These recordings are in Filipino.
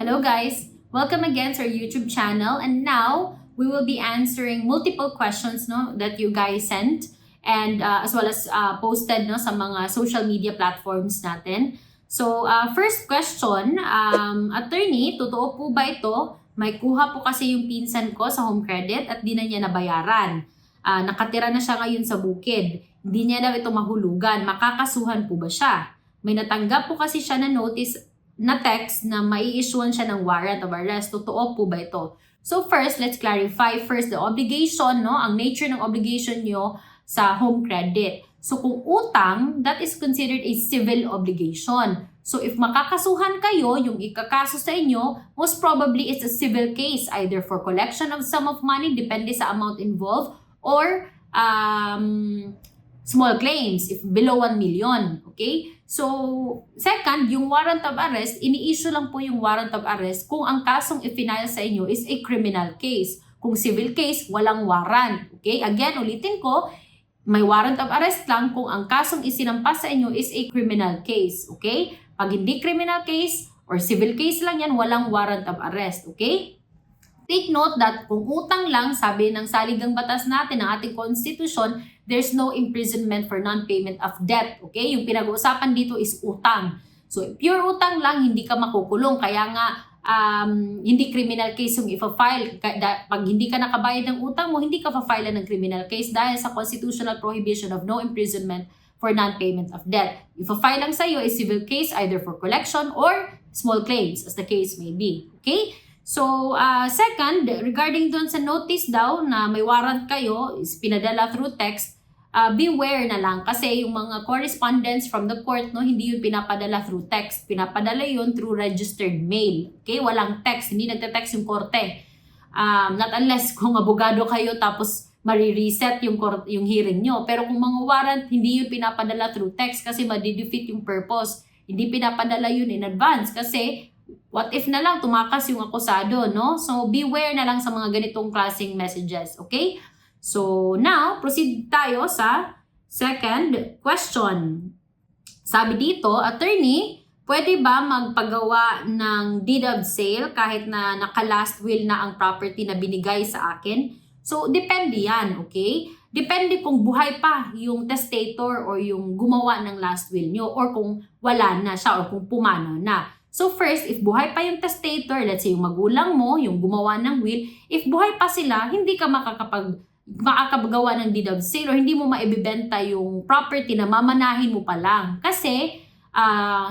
Hello guys! Welcome again to our YouTube channel, and now we will be answering multiple questions that you guys sent and as well as posted sa mga social media platforms natin. So first question, attorney, totoo po ba ito? May kuha po kasi yung pinsan ko sa home credit at di na niya nabayaran. Nakatira na siya ngayon sa bukid. Hindi niya daw ito mahulugan. Makakasuhan po ba siya? May natanggap po kasi siya na notice na text na mai-issuean siya ng warrant of arrest. Totoo po ba ito? So first, let's clarify first the obligation, ang nature ng obligation nyo sa home credit. So kung utang, that is considered a civil obligation. So if makakasuhan kayo, yung ikakaso sa inyo, most probably it's a civil case, either for collection of sum of money, depende sa amount involved, or small claims, if below 1 million. Okay? So, second, yung warrant of arrest, ini-issue lang po yung warrant of arrest kung ang kasong i-file sa inyo is a criminal case. Kung civil case, walang warrant. Okay? Again, ulitin ko, may warrant of arrest lang kung ang kasong isinampas sa inyo is a criminal case. Okay? Pag hindi criminal case or civil case lang yan, walang warrant of arrest. Okay? Take note that kung utang lang, sabi ng saligang batas natin, ng ating constitution, there's no imprisonment for non-payment of debt. Okay? Yung pinag-uusapan dito is utang. So, pure utang lang, hindi ka makukulong. Kaya nga, hindi criminal case yung ipa-file. Pag hindi ka nakabayad ng utang mo, hindi ka pa-file ng criminal case dahil sa constitutional prohibition of no imprisonment for non-payment of debt. Ipa-file lang sa'yo is civil case either for collection or small claims, as the case may be. Okay? So, second, regarding doon sa notice daw na may warrant kayo, is pinadala through text, beware na lang kasi yung mga correspondence from the court, hindi yun pinapadala through text. Pinapadala yun through registered mail. Okay? Walang text. Hindi nagte-text yung korte. Not unless kung abogado kayo tapos marireset yung hearing nyo. Pero kung mga warrant, hindi yun pinapadala through text kasi madidefeat yung purpose. Hindi pinapadala yun in advance kasi what if na lang tumakas yung akusado, no? So, beware na lang sa mga ganitong klaseng messages, okay? So, now, proceed tayo sa second question. Sabi dito, attorney, pwede ba magpagawa ng deed of sale kahit na naka-last will na ang property na binigay sa akin? So, depende yan, okay? Depende kung buhay pa yung testator or yung gumawa ng last will nyo or kung wala na siya or kung pumanaw na. So first, if buhay pa yung testator, let's say yung magulang mo, yung gumawa ng will, if buhay pa sila, hindi ka makakagawa ng deed of sale or hindi mo maibibenta yung property na mamanahin mo pa lang. Kasi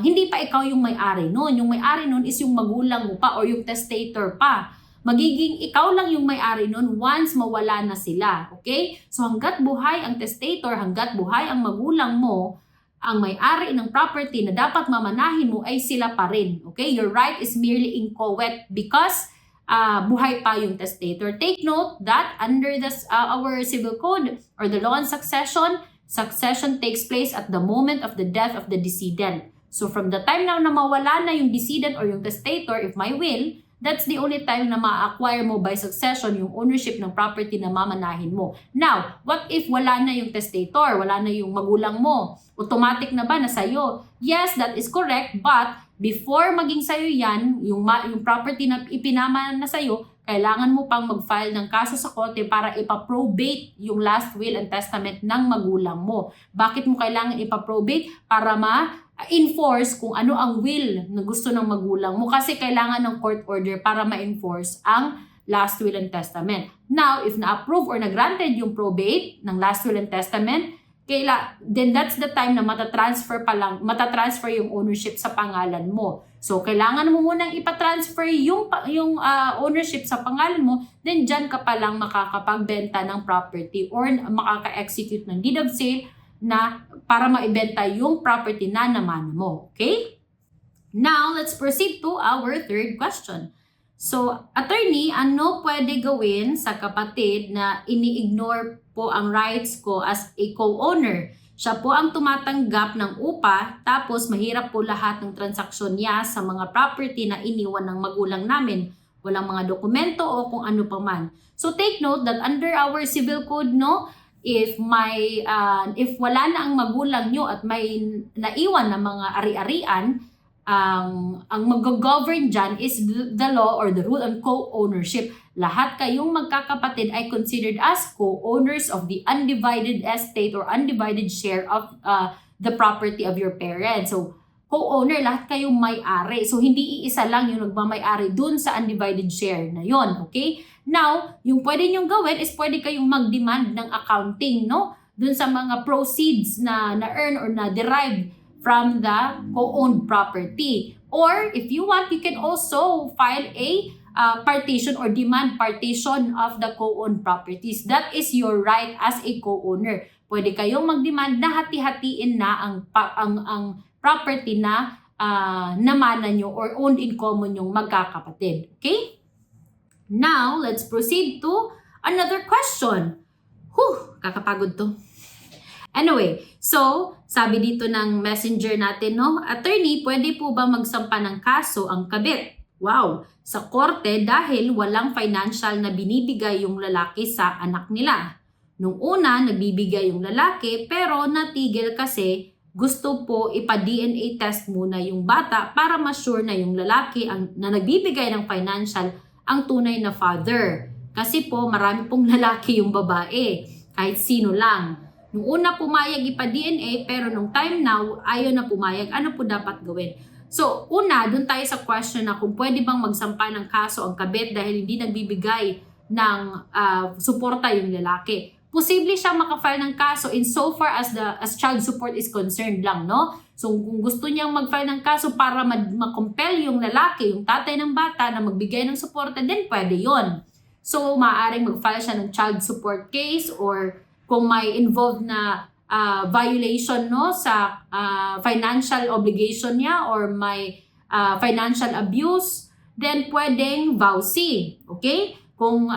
hindi pa ikaw yung may-ari nun. Yung may-ari nun is yung magulang mo pa or yung testator pa. Magiging ikaw lang yung may-ari nun once mawala na sila. Okay? So hanggat buhay ang testator, hanggat buhay ang magulang mo, ang may-ari ng property na dapat mamanahin mo ay sila pa rin. Okay? Your right is merely inchoate because buhay pa yung testator. Take note that under our civil code or the law on succession, succession takes place at the moment of the death of the decedent. So from the time now na mawala na yung decedent or yung testator, if my will, that's the only time na ma-acquire mo by succession yung ownership ng property na mamanahin mo. Now, what if wala na yung testator, wala na yung magulang mo? Automatic na ba na sa'yo? Yes, that is correct, but before maging sa'yo yan, yung property na ipinamana na sa'yo, kailangan mo pang mag-file ng kaso sa korte para ipaprobate yung last will and testament ng magulang mo. Bakit mo kailangan ipaprobate? Para ma-enforce kung ano ang will na gusto ng magulang mo kasi kailangan ng court order para ma-enforce ang last will and testament. Now, if na-approve or na-granted yung probate ng last will and testament, then that's the time na matatransfer yung ownership sa pangalan mo. So, kailangan mo munang ipatransfer yung ownership sa pangalan mo, then dyan ka palang makakapagbenta ng property or makaka-execute ng deed of sale na para maibenta yung property na naman mo. Okay? Now, let's proceed to our third question. So, attorney, ano pwede gawin sa kapatid na ini-ignore po ang rights ko as a co-owner? Siya po ang tumatanggap ng upa, tapos mahirap po lahat ng transaksyon niya sa mga property na iniwan ng magulang namin. Walang mga dokumento o kung ano pa man. So, take note that under our civil code, if wala na ang magulang nyo at may naiwan na mga ari-arian, ang mag-govern dyan is the law or the rule on co-ownership. Lahat kayong magkakapatid ay considered as co-owners of the undivided estate or undivided share of the property of your parents. So, co-owner, lahat kayong may-ari. So, hindi iisa lang yung nagmamay-ari dun sa undivided share na yon, okay? Now, yung pwede nyong gawin is pwede kayong mag-demand ng accounting, no? Dun sa mga proceeds na na-earn or na-derive from the co-owned property. Or, if you want, you can also file a partition or demand partition of the co-owned properties. That is your right as a co-owner. Pwede kayong mag-demand na hati-hatiin na ang property na namana nyo or owned in common yung magkakapatid. Okay? Now, let's proceed to another question. Kakapagod to. Anyway, so, sabi dito ng messenger natin, no? Attorney, pwede po ba magsampa ng kaso ang kabit? Wow! Sa korte dahil walang financial na binibigay yung lalaki sa anak nila. Nung una, nagbibigay yung lalaki pero natigil kasi gusto po ipa-DNA test muna yung bata para ma-sure na yung lalaki na nagbibigay ng financial ang tunay na father. Kasi po, marami pong lalaki yung babae, kahit sino lang. Nung una pumayag ipa-DNA pero nung time now, ayaw na pumayag. Ano po dapat gawin? So, una, dun tayo sa question na kung pwede bang magsampa ng kaso ang kabit dahil hindi nagbibigay ng suporta yung lalaki. Posible siya makafile ng kaso in so far as child support is concerned lang, no? So, kung gusto niyang mag-file ng kaso para ma-compel yung lalaki, yung tatay ng bata na magbigay ng suporta, then pwede yon. So, maaaring mag-file siya ng child support case or kung may involved na violation, no, sa financial obligation niya or may financial abuse, then pwedeng vowsy. Okay? Kung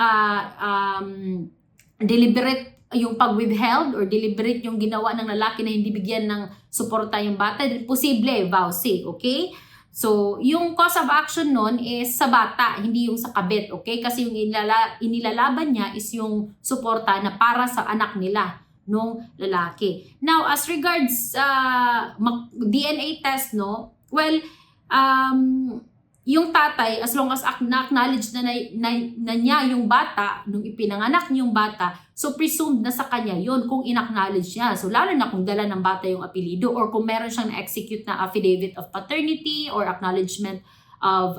deliberate yung pag-withheld or deliberate yung ginawa ng lalaki na hindi bigyan ng suporta yung bata, then posible vowsy. Okay? So, yung cause of action nun is sa bata, hindi yung sa kabit, okay? Kasi yung inilalaban niya is yung suporta na para sa anak nila nung lalaki. Now, as regards DNA test, no? Well, yung tatay, as long as na-acknowledge na niya yung bata, nung ipinanganak niya yung bata, so presumed na sa kanya yun kung in-acknowledge niya. So lalo na kung dala ng bata yung apelido or kung meron siyang na-execute na affidavit of paternity or acknowledgement of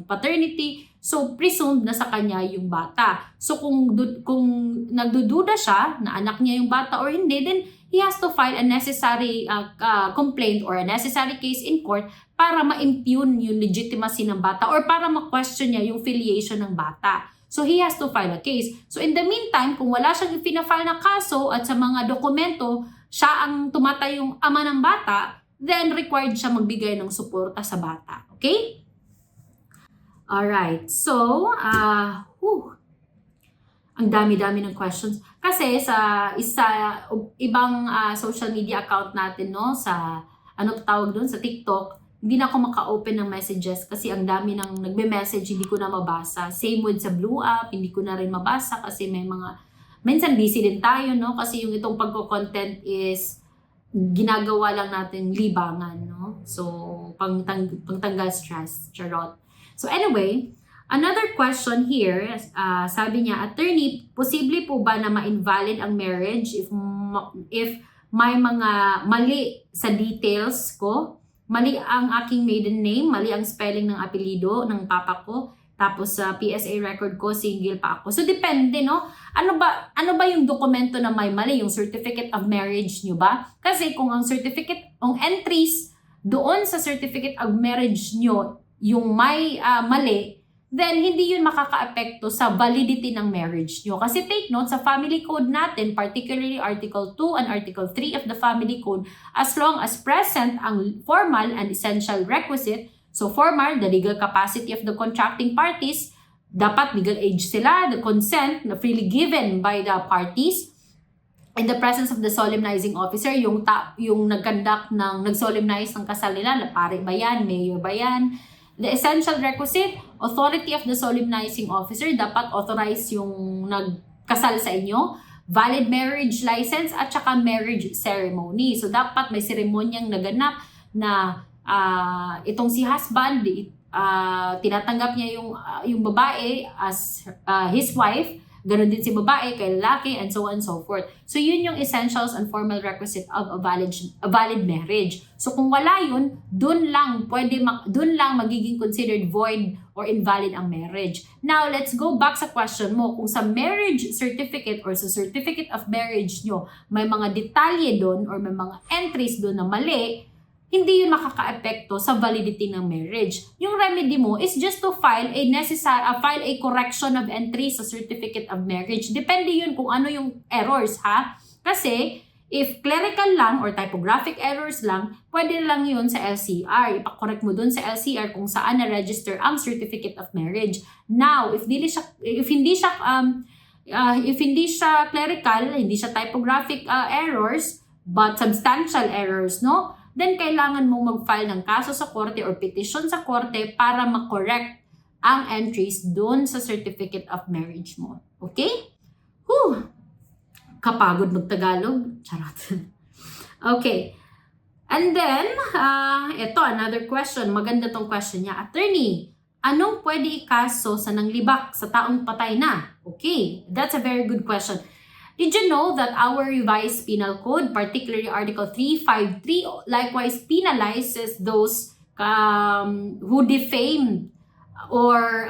paternity, so presumed na sa kanya yung bata. So kung nagdududa siya na anak niya yung bata or hindi, then he has to file a necessary complaint or a necessary case in court para ma-impugn yung legitimacy ng bata or para ma-question niya yung filiation ng bata. So, he has to file a case. So, in the meantime, kung wala siyang ipina-file na kaso at sa mga dokumento, siya ang tumatayong ama ng bata, then required siya magbigay ng suporta sa bata. Okay? Alright. So, ang dami-dami ng questions. Kasi sa ibang social media account natin, no, sa tawag doon, sa TikTok, hindi na ako maka-open ng messages kasi ang dami nang nagme-message, hindi ko na mabasa. Same with sa Blue App, hindi ko na rin mabasa kasi minsan busy din tayo, no? Kasi yung itong pagko-content is ginagawa lang natin libangan, no? So, pangtanggal stress, charot. So anyway, another question here, sabi niya, attorney, posible po ba na ma-invalid ang marriage if may mga mali sa details ko? Mali ang aking maiden name, mali ang spelling ng apelido ng papa ko, tapos sa PSA record ko, single pa ako. So, depende, no? Ano ba yung dokumento na may mali? Yung certificate of marriage nyo ba? Kasi kung ang entries doon sa certificate of marriage nyo, yung may mali, then hindi yun makaka-apekto sa validity ng marriage nyo. Kasi take note, sa family code natin, particularly Article 2 and Article 3 of the family code, as long as present ang formal and essential requisite, so formal, the legal capacity of the contracting parties, dapat legal age sila, the consent na freely given by the parties, in the presence of the solemnizing officer, yung nag-solemnize ng kasal nila, pare ba yan, mayor ba yan, the essential requisite, authority of the solemnizing officer, dapat authorize yung nagkasal sa inyo, valid marriage license, at saka marriage ceremony. So, dapat may seremonyang naganap na itong si husband, tinatanggap niya yung babae as his wife, ganun din si babae kay lalaki, and so on and so forth. So yun yung essentials and formal requisite of a valid marriage. So kung wala yun, dun lang magiging considered void or invalid ang marriage. Now, let's go back sa question mo. Kung sa marriage certificate or sa certificate of marriage nyo, may mga detalye dun or may mga entries dun na mali, hindi yun makaka-epekto sa validity ng marriage. Yung remedy mo is just to file a correction of entry sa certificate of marriage. Depende yun kung ano yung errors, ha? Kasi, if clerical lang or typographic errors lang, pwede lang yun sa LCR. Ipakorek mo dun sa LCR kung saan na-register ang certificate of marriage. Now, if hindi siya clerical, hindi siya typographic errors, but substantial errors, no? Then kailangan mong mag-file ng kaso sa korte or petition sa korte para ma-correct ang entries doon sa certificate of marriage mo. Okay? Whew! Kapagod mag-Tagalog. Charot. Okay. And then, ito, another question. Maganda tong question niya. Attorney, anong pwede ikaso sa nanglibak sa taong patay na? Okay. That's a very good question. Did you know that our revised penal code, particularly Article 353, likewise penalizes those who defame or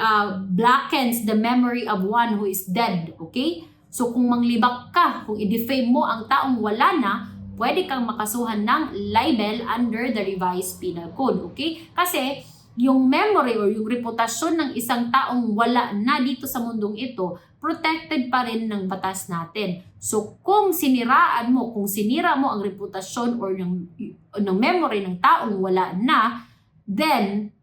blackens the memory of one who is dead, okay? So kung manglibak ka, kung i-defame mo ang taong wala na, pwede kang makasuhan ng libel under the revised penal code, okay? Kasi yung memory or yung reputasyon ng isang taong wala na dito sa mundong ito, protected pa rin ng batas natin. So, kung sinira mo ang reputasyon or ng memory ng taong wala na, then,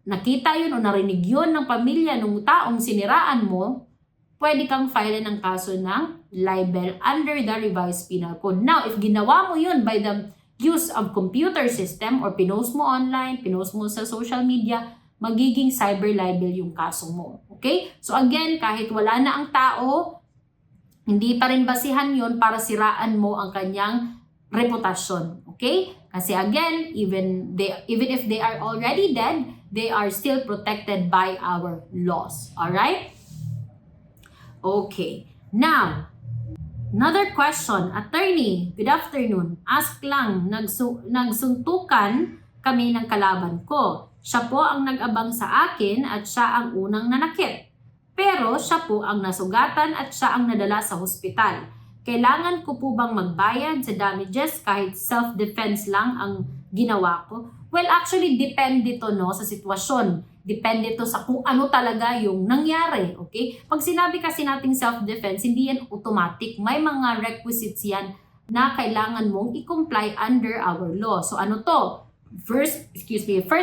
nakita yun o narinig yun ng pamilya ng taong siniraan mo, pwede kang file ng kaso ng libel under the revised penal code. Now, if ginawa mo yun by the use of computer system or pinost mo online, pinost mo sa social media, magiging cyber libel yung kaso mo. Okay? So again, kahit wala na ang tao, hindi pa rin basihan yun para siraan mo ang kanyang reputasyon. Okay? Kasi again, even if they are already dead, they are still protected by our laws. Alright? Okay. Now, another question. Attorney, good afternoon. Ask lang, nagsuntukan kami ng kalaban ko. Siya po ang nag-abang sa akin at siya ang unang nanakit. Pero siya po ang nasugatan at siya ang nadala sa hospital. Kailangan ko po bang magbayad sa damages kahit self-defense lang ang ginawa ko? Well, actually, depende to no, sa sitwasyon. Depende to sa kung ano talaga yung nangyari. Okay? Pag sinabi kasi nating self-defense, hindi yan automatic. May mga requisites yan na kailangan mong i-comply under our law. So ano to? First,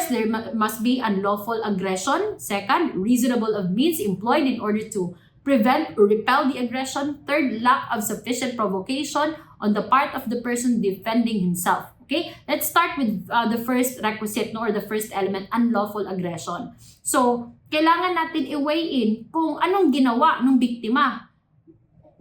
there must be unlawful aggression. Second, reasonable of means employed in order to prevent or repel the aggression. Third, lack of sufficient provocation on the part of the person defending himself. Okay? Let's start with the first requisite or the first element, unlawful aggression. So, kailangan natin i-weigh in kung anong ginawa ng biktima.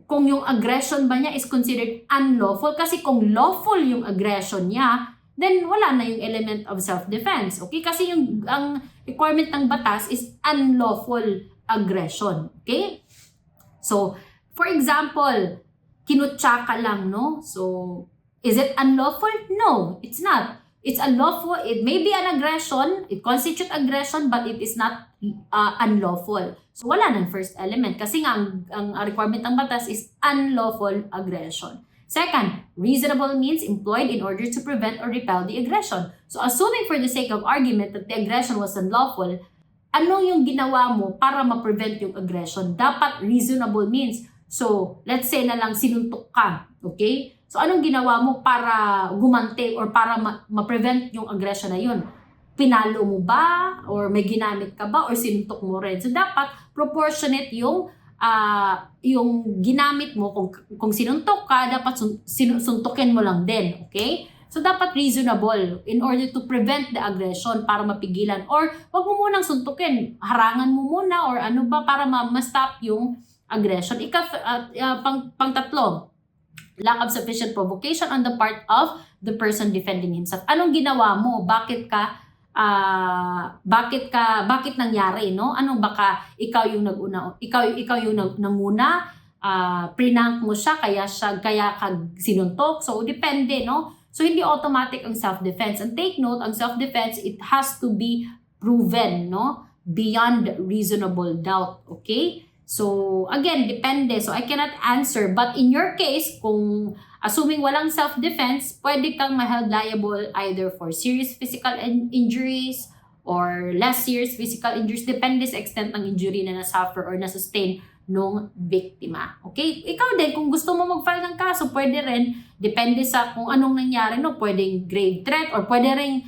Kung yung aggression ba niya is considered unlawful. Kasi kung lawful yung aggression niya, then wala na yung element of self-defense. Okay? Kasi ang requirement ng batas is unlawful aggression. Okay? So, for example, kinutsa ka lang, no? So, is it unlawful? No, it's not. It's unlawful. It may be an aggression. It constitutes aggression, but it is not unlawful. So, wala ng first element. Kasi nga, ang requirement ng batas is unlawful aggression. Second, reasonable means employed in order to prevent or repel the aggression. So, assuming for the sake of argument that the aggression was unlawful, ano yung ginawa mo para ma-prevent yung aggression? Dapat reasonable means. So, let's say na lang sinuntok ka. Okay? So, anong ginawa mo para gumante or para ma-prevent yung aggression na yun? Pinalo mo ba? Or may ginamit ka ba? Or sinuntok mo rin? So, dapat proportionate yung ginamit mo. Kung sinuntok ka, dapat suntukin mo lang din. Okay? So, dapat reasonable in order to prevent the aggression para mapigilan. Or, wag mo munang suntukin. Harangan mo muna or ano ba para ma-stop yung aggression. Pang-tatlo, lack of sufficient provocation on the part of the person defending himself. Anong ginawa mo? Bakit nangyari, no? Ano baka ikaw yung nanguna, prank mo siya kaya ka sinuntok. So depende, no? So hindi automatic ang self-defense. And take note, ang self-defense, it has to be proven, no? Beyond reasonable doubt, okay? So again, depende. So I cannot answer, but in your case, kung assuming walang self-defense, pwede kang ma-held liable either for serious physical injuries or less serious physical injuries, depende sa extent ng injury na na-suffer or na-sustain nung biktima. Okay? Ikaw din, kung gusto mo mag-file ng kaso, pwede rin, depende sa kung anong nangyari, no? Pwedeng grave threat or pwede rin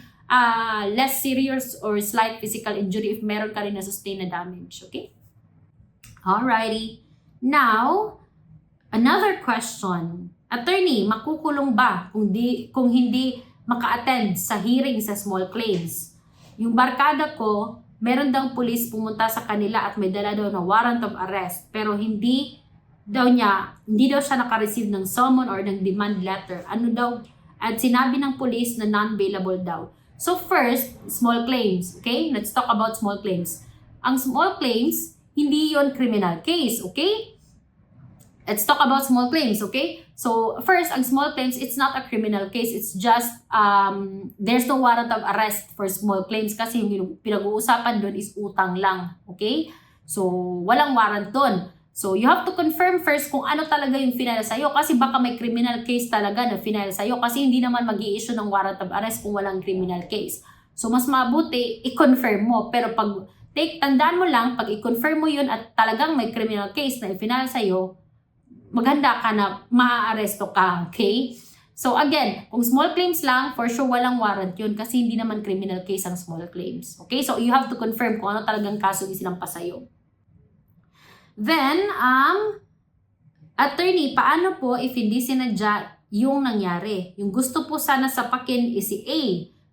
less serious or slight physical injury if meron ka rin na-sustain na damage. Okay? Alrighty. Now, another question. Attorney, makukulong ba kung hindi maka-attend sa hearing sa small claims? Yung barkada ko, meron daw pulis pumunta sa kanila at may dala daw na warrant of arrest, pero hindi daw siya naka-receive ng summon or ng demand letter. Ano daw? At sinabi ng pulis na non-bailable daw. So first, small claims. Okay? Let's talk about small claims. Ang small claims, hindi yon criminal case, okay? Let's talk about small claims, okay? So, first, ang small claims, it's not a criminal case. It's just, there's no warrant of arrest for small claims kasi yung pinag-uusapan doon is utang lang, okay? So, walang warrant doon. So, you have to confirm first kung ano talaga yung final sa'yo kasi baka may criminal case talaga na final sa'yo kasi hindi naman mag-i-issue ng warrant of arrest kung walang criminal case. So, mas mabuti, i-confirm mo. Pero tandaan mo lang, pag i-confirm mo yun at talagang may criminal case na i-final sa'yo, maganda ka na maa-aresto ka, okay? So again, kung small claims lang, for sure walang warrant yun kasi hindi naman criminal case ang small claims. Okay? So you have to confirm kung ano talagang kaso yung sinampa sa'yo. Then, attorney, paano po if hindi sinadya yung nangyari? Yung gusto po sana sapakin is si A,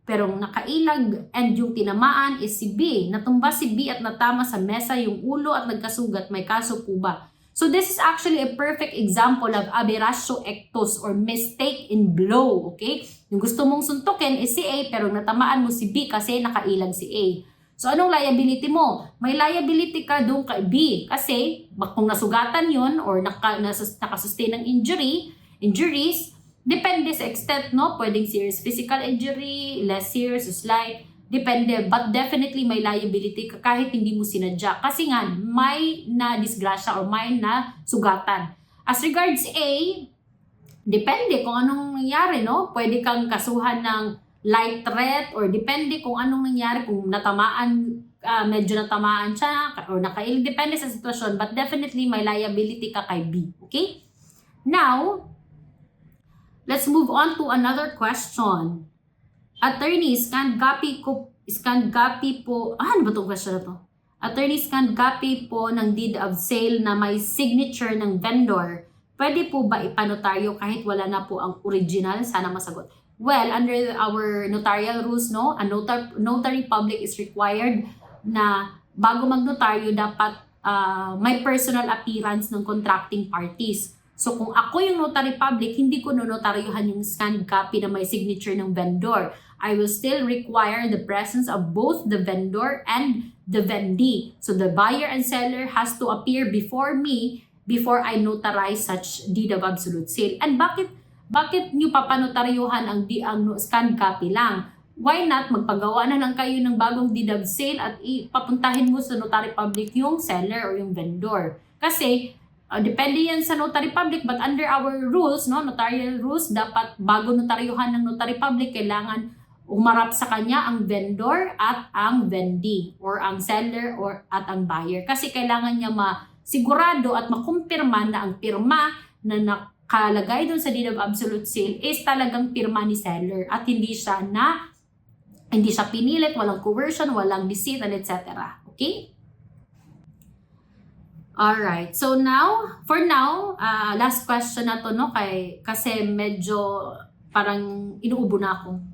pero nakailag and yung tinamaan is si B. Natumba si B at natama sa mesa yung ulo at nagkasugat. May kaso po ba? So this is actually a perfect example of aberratio ictus or mistake in blow. Okay? Yung gusto mong suntukin is si A pero natamaan mo si B kasi nakailag si A. So anong liability mo? May liability ka doon kay B kasi kung nasugatan yun or nakasustain ng injuries, depende sa extent, no? Pwedeng serious physical injury, less serious, slight. Depende. But definitely may liability ka kahit hindi mo sinadya. Kasi nga, may na-disgrasya or may na-sugatan. As regards A, depende kung anong nangyari, no? Pwede kang kasuhan ng light threat or depende kung anong nangyari. Kung medyo natamaan siya or nakailag. Depende sa sitwasyon. But definitely may liability ka kay B. Okay? Now, let's move on to another question. Attorney, scanned copy po, ano ba itong question na to? Attorney, scanned copy po ng deed of sale na may signature ng vendor. Pwede po ba ipanotaryo kahit wala na po ang original? Sana masagot. Well, under our notarial rules, no, a notary public is required na bago magnotaryo dapat may personal appearance ng contracting parties. So kung ako yung notary public, hindi ko notaryuhan yung scanned copy na may signature ng vendor. I will still require the presence of both the vendor and the vendee. So the buyer and seller has to appear before me before I notarize such deed of absolute sale. And bakit nyo papanotaryuhan ang scanned copy lang? Why not magpagawa na lang kayo ng bagong deed of sale at ipapuntahin mo sa notary public yung seller or yung vendor? Kasi depende yan sa notary public, but under our rules, no, notarial rules, dapat bago notaryuhan ng notary public, kailangan umarap sa kanya ang vendor at ang vendee or ang seller at ang buyer. Kasi kailangan niya masigurado at makumpirma na ang pirma na nakalagay doon sa deed of absolute sale is talagang pirma ni seller at hindi siya pinilit, walang coercion, walang deceit, and etc. Okay? Alright, so for now, last question na to, no? Kasi medyo parang inuubo na ako.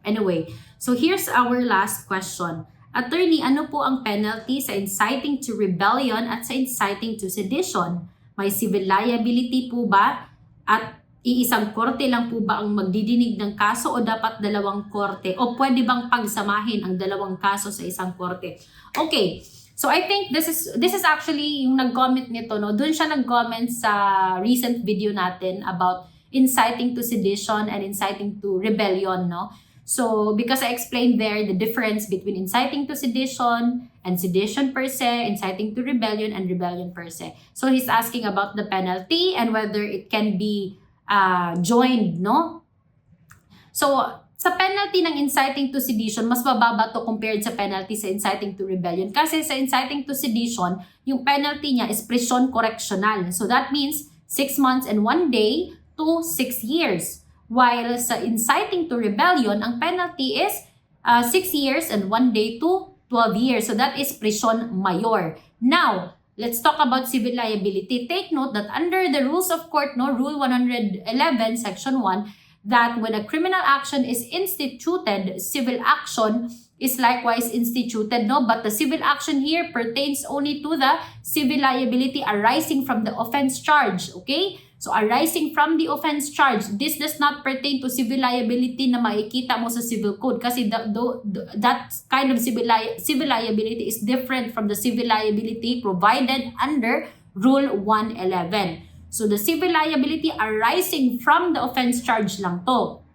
Anyway, so here's our last question. Attorney, ano po ang penalty sa inciting to rebellion at sa inciting to sedition? May civil liability po ba? At iisang korte lang po ba ang magdidinig ng kaso o dapat dalawang korte? O pwede bang pagsamahin ang dalawang kaso sa isang korte? Okay, so I think this is actually yung nag-comment nito, no? Doon siya nag-comment sa recent video natin about inciting to sedition and inciting to rebellion, no? So, because I explained there the difference between inciting to sedition and sedition per se, inciting to rebellion and rebellion per se. So, he's asking about the penalty and whether it can be joined, no? So, sa penalty ng inciting to sedition, mas mababa to compared sa penalty sa inciting to rebellion. Kasi sa inciting to sedition, yung penalty niya is prison correctional. So, that means 6 months and 1 day to 6 years. While sa inciting to rebellion, ang penalty is 6 years and 1 day to 12 years. So that is prison mayor. Now, let's talk about civil liability. Take note that under the rules of court, no, Rule 111, Section 1, that when a criminal action is instituted, civil action is likewise instituted, no? But the civil action here pertains only to the civil liability arising from the offense charge, okay? So, arising from the offense charge, this does not pertain to civil liability na makikita mo sa civil code kasi that kind of civil liability is different from the civil liability provided under Rule 111. So, the civil liability arising from the offense charge lang to.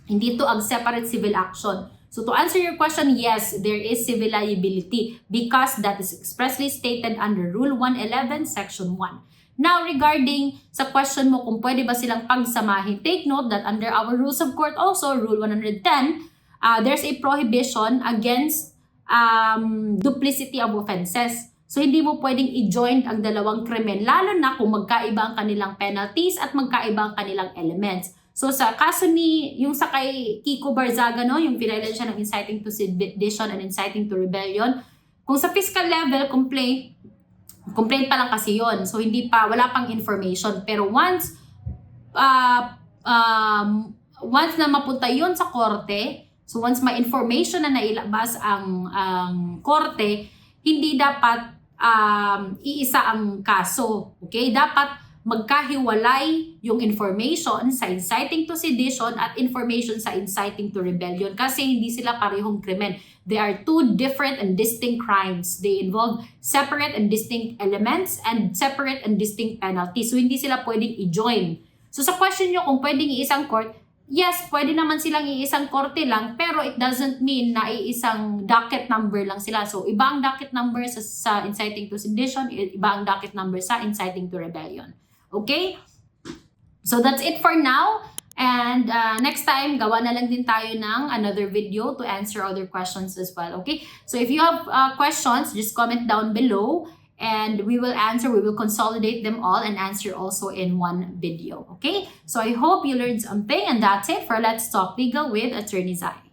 Hindi to ang separate civil action. So, to answer your question, yes, there is civil liability because that is expressly stated under Rule 111, Section 1. Now, regarding sa question mo kung pwede ba silang pagsamahin, take note that under our rules of court also, Rule 110, there's a prohibition against duplicity of offenses. So, hindi mo pwedeng i-join ang dalawang krimen, lalo na kung magkaiba ang kanilang penalties at magkaiba ang kanilang elements. So, sa kaso yung sa kay Kiko Barzaga, no, yung pinailan siya ng inciting to sedition and inciting to rebellion, kung sa fiscal level, complaint pa lang kasi yon. So, wala pang information. Pero once na mapunta yon sa korte, so once may information na nailabas ang korte, hindi dapat iisa ang kaso. Okay? Dapat magkahiwalay yung information sa inciting to sedition at information sa inciting to rebellion kasi hindi sila parehong krimen. They are two different and distinct crimes. They involve separate and distinct elements and separate and distinct penalties. So, hindi sila pwedeng i-join. So, sa question nyo kung pwedeng iisang court, yes, pwede naman silang iisang korte lang, pero it doesn't mean na iisang docket number lang sila. So, iba ang docket number sa inciting to sedition, iba ang docket number sa inciting to rebellion. Okay? So, that's it for now. And next time, gawa na lang din tayo ng another video to answer other questions as well. Okay? So, if you have questions, just comment down below and we will answer. We will consolidate them all and answer also in one video. Okay? So, I hope you learned something and that's it for Let's Talk Legal with Attorney Zai.